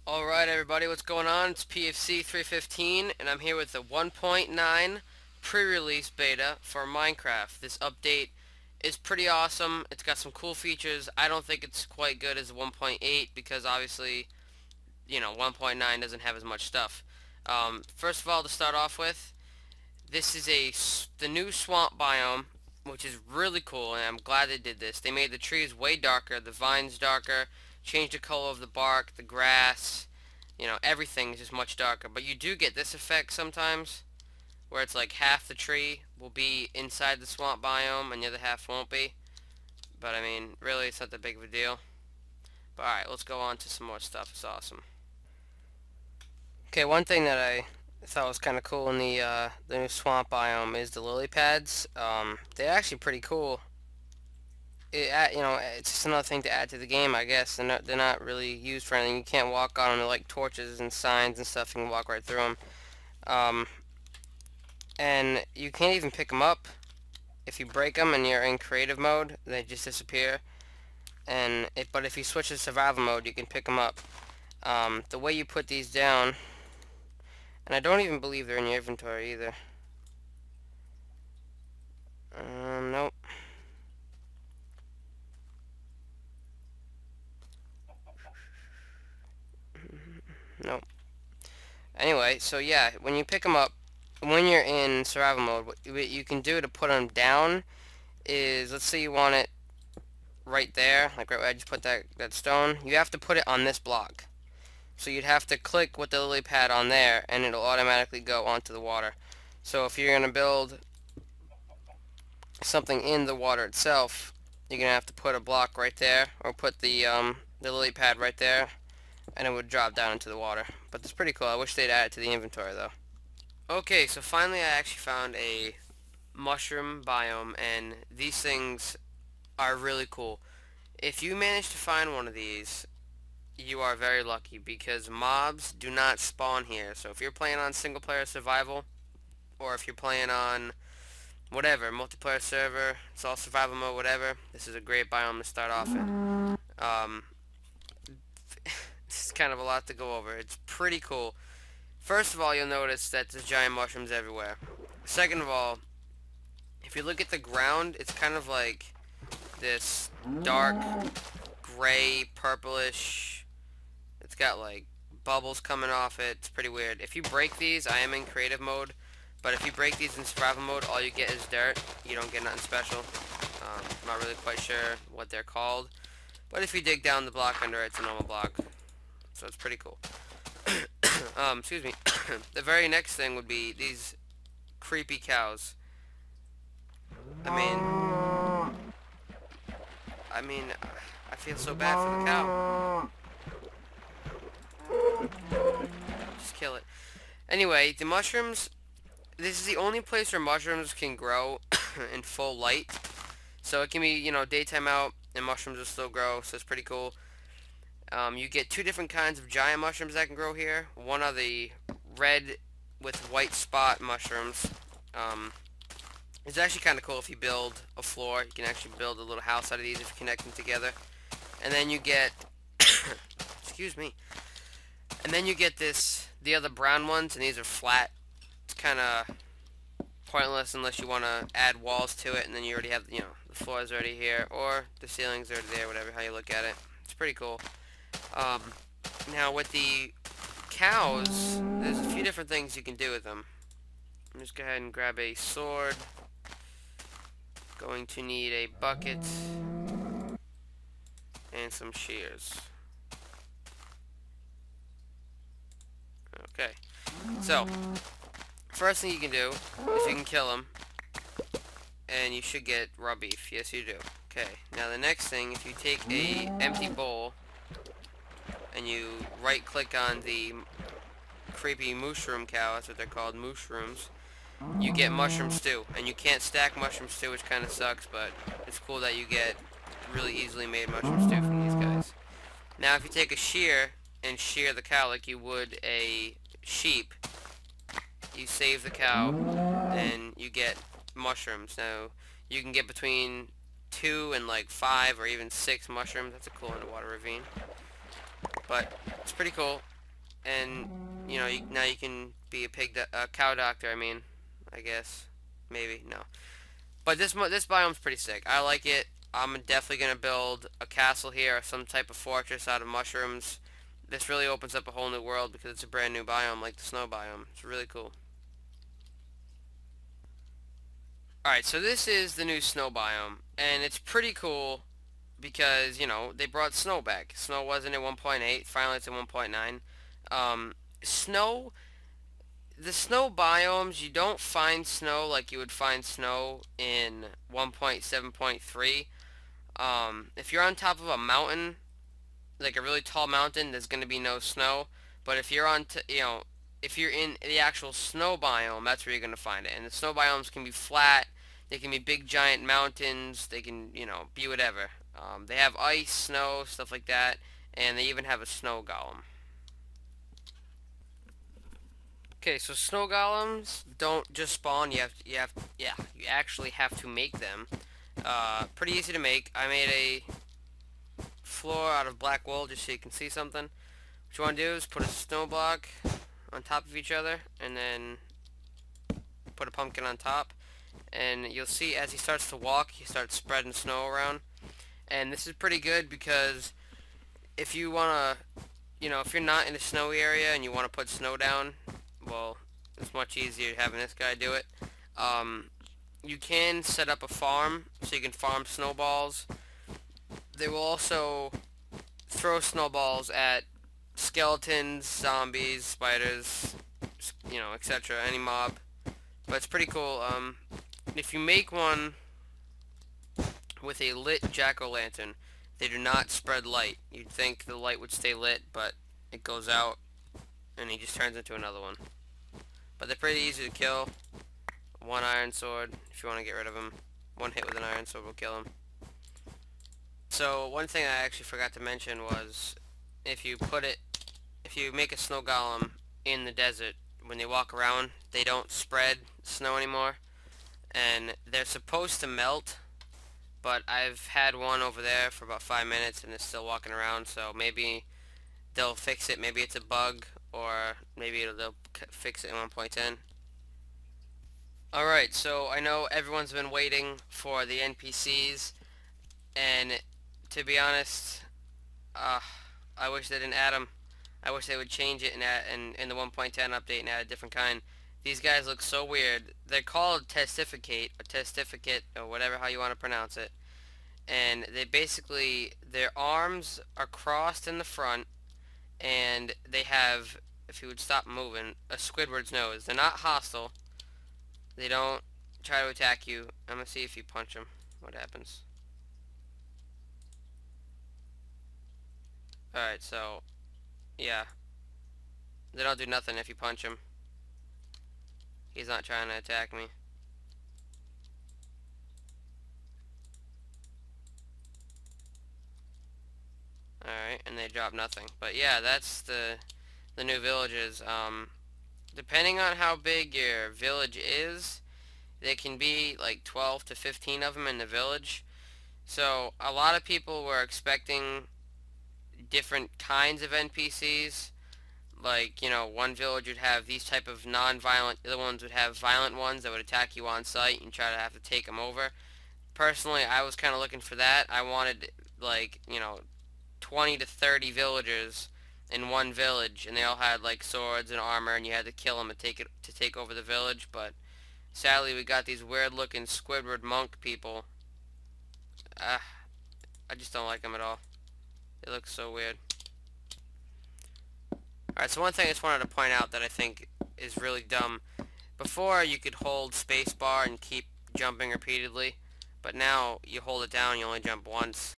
Alright everybody, what's going on? It's PFC 315 and I'm here with the 1.9 pre-release beta for Minecraft. This update is pretty awesome. It's got some cool features. I don't think it's quite good as 1.8 because obviously, 1.9 doesn't have as much stuff. First of all, to start off with, this is the new swamp biome, which is really cool, and I'm glad they did this. They made the trees way darker, the vines darker, changed the color of the bark, the grass, everything is just much darker. But you do get this effect sometimes, where it's like half the tree will be inside the swamp biome and the other half won't be. But I mean, really, it's not that big of a deal. But alright, let's go on to some more stuff. It's awesome. Okay, one thing that I thought was kind of cool in the new swamp biome is the lily pads. They're actually pretty cool. It's just another thing to add to the game, I guess. They're not really used for anything. You can't walk on them. They're like torches and signs and stuff. You can walk right through them. Um, and you can't even pick them up. If you break them and you're in creative mode, they just disappear. But if you switch to survival mode, you can pick them up. The way you put these down, and I don't even believe they're in your inventory either. Nope. Nope. Anyway, so yeah, when you pick them up, when you're in survival mode, what you can do to put them down is, let's say you want it right there, like right where I just put that stone, you have to put it on this block. So you'd have to click with the lily pad on there, and it'll automatically go onto the water. So if you're going to build something in the water itself, you're going to have to put a block right there, or put the lily pad right there, and it would drop down into the water. But it's pretty cool. I wish they'd add it to the inventory, though. Okay, so finally I actually found a mushroom biome, and these things are really cool. If you manage to find one of these, you are very lucky because mobs do not spawn here. So if you're playing on single player survival, or if you're playing on whatever, multiplayer server, it's all survival mode, whatever, this is a great biome to start off in. Um, this is kind of a lot to go over. It's pretty cool. First of all, you'll notice that there's giant mushrooms everywhere. Second of all, if you look at the ground, it's kind of like this dark gray, purplish. It's got like bubbles coming off it. It's pretty weird. If you break these, I am in creative mode, but if you break these in survival mode, all you get is dirt. You don't get nothing special. I'm not really quite sure what they're called, but if you dig down the block under it, it's a normal block. So it's pretty cool. Excuse me. The very next thing would be these creepy cows. I mean, I mean, I feel so bad for the cow. Just kill it. Anyway, the mushrooms, this is the only place where mushrooms can grow in full light. So it can be, daytime out and mushrooms will still grow, so it's pretty cool. You get two different kinds of giant mushrooms that can grow here. One are the red with white spot mushrooms. It's actually kind of cool if you build a floor. You can actually build a little house out of these if you connect them together. And then you get, excuse me, and then you get the other brown ones, and these are flat. It's kind of pointless unless you want to add walls to it, and then you already have, the floor is already here, or the ceilings are there, whatever, how you look at it. It's pretty cool. Um, Now with the cows, there's a few different things you can do with them. I'm just go ahead and grab a sword. Going to need a bucket and some shears. Okay, so first thing you can do is you can kill them, and you should get raw beef. Yes, you do. Okay, now the next thing, if you take a empty bowl and you right click on the creepy mushroom cow, that's what they're called, mushrooms, you get mushroom stew. And you can't stack mushroom stew, which kind of sucks, but it's cool that you get really easily made mushroom stew from these guys. Now if you take a shear and shear the cow like you would a sheep, you save the cow and you get mushrooms. Now you can get between 2 and like 5 or even 6 mushrooms. That's a cool underwater ravine. But it's pretty cool. and you know, now you can be a cow doctor. I mean, I guess maybe no, but this biome's pretty sick. I like it. I'm definitely gonna build a castle here, or some type of fortress out of mushrooms. This really opens up a whole new world because it's a brand new biome, like the snow biome. It's really cool. Alright, so this is the new snow biome, and it's pretty cool because, you know, they brought snow back. Snow wasn't at 1.8, finally it's at 1.9. Snow, the snow biomes, you don't find snow like you would find snow in 1.7.3. If you're on top of a mountain, like a really tall mountain, there's going to be no snow. But if you're if you're in the actual snow biome, that's where you're going to find it. And the snow biomes can be flat, they can be big giant mountains, they can, you know, be whatever. They have ice, snow, stuff like that, and they even have a snow golem. Okay, so snow golems don't just spawn. You actually have to make them. Pretty easy to make. I made a floor out of black wool just so you can see something. What you want to do is put a snow block on top of each other, and then put a pumpkin on top. And you'll see as he starts to walk, he starts spreading snow around. And this is pretty good because if you want to, you know, if you're not in a snowy area and you want to put snow down, well, it's much easier having this guy do it. You can set up a farm so you can farm snowballs. They will also throw snowballs at skeletons, zombies, spiders, you know, etc. Any mob. But it's pretty cool. If you make one with a lit jack-o'-lantern, they do not spread light. You'd think the light would stay lit, but it goes out and he just turns into another one. But they're pretty easy to kill. One iron sword, if you want to get rid of him. One hit with an iron sword will kill him. So one thing I actually forgot to mention was if you make a snow golem in the desert, when they walk around, they don't spread snow anymore. And they're supposed to melt, but I've had one over there for about 5 minutes and it's still walking around, so maybe they'll fix it. Maybe it's a bug, or maybe they'll fix it in 1.10. Alright, so I know everyone's been waiting for the NPCs, and to be honest, I wish they didn't add them. I wish they would change it in the 1.10 update and add a different kind. These guys look so weird. They're called Testificate, or whatever how you want to pronounce it. And they basically, their arms are crossed in the front, and they have, if you would stop moving, a Squidward's nose. They're not hostile. They don't try to attack you. I'm gonna see if you punch them, what happens. Alright, so, yeah. They don't do nothing if you punch him. He's not trying to attack me. Alright, and they drop nothing. But yeah, that's the new villages. Depending on how big your village is, there can be like 12 to 15 of them in the village. So a lot of people were expecting different kinds of NPCs. Like, you know, one village would have these type of non-violent, the other ones would have violent ones that would attack you on sight and try to have to take them over. Personally, I was kind of looking for that. I wanted, like, you know, 20 to 30 villagers in one village, and they all had like swords and armor, and you had to kill them to take over the village. But sadly, we got these weird-looking Squidward monk people. I just don't like them at all. They look so weird. Alright, so one thing I just wanted to point out that I think is really dumb. Before, you could hold spacebar and keep jumping repeatedly, but now you hold it down, you only jump once.